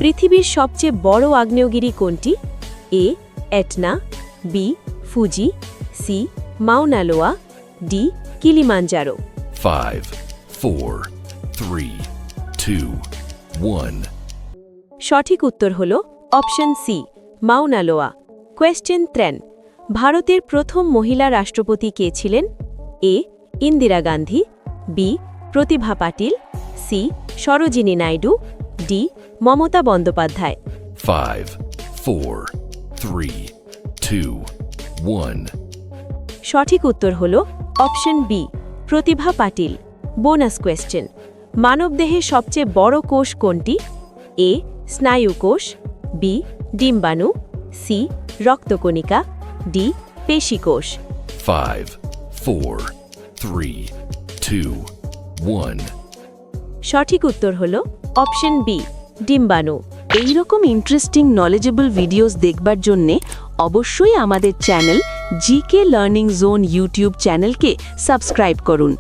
পৃথিবীর সবচেয়ে বড় আগ্নেয়গিরি কোনটি? A Etna, B Fuji, C Mauna Loa, D Kilimanjaro. 5, 4, 3, 2, 1. সঠিক উত্তর হল option C Mauna Loa. Question 3, ভারতের প্রথম মহিলা রাষ্ট্রপতি কে ছিলেন? A Indira Gandhi, B Pratibha Patil, C Sarojini Naidu, D Mamata Bandyopadhyay. 5, 4, 3, 2, 1. সঠিক উত্তর হল option B Pratibha Patil. Bonus question, মানবদেহে সবচেয়ে বড় কোষ কোনটি? এ স্নায়ু কোষ, বি ডিম্বাণু, সি রক্তকণিকা, ডি পেশিকোষ। 5, 4, 3, 2, 1. সঠিক উত্তর হল অপশন বি ডিম্বাণু। এইরকম ইন্টারেস্টিং নলেজেবল ভিডিওস দেখবার জন্যে অবশ্যই আমাদের channel GK learning zone YouTube চ্যানেলকে সাবস্ক্রাইব করুন।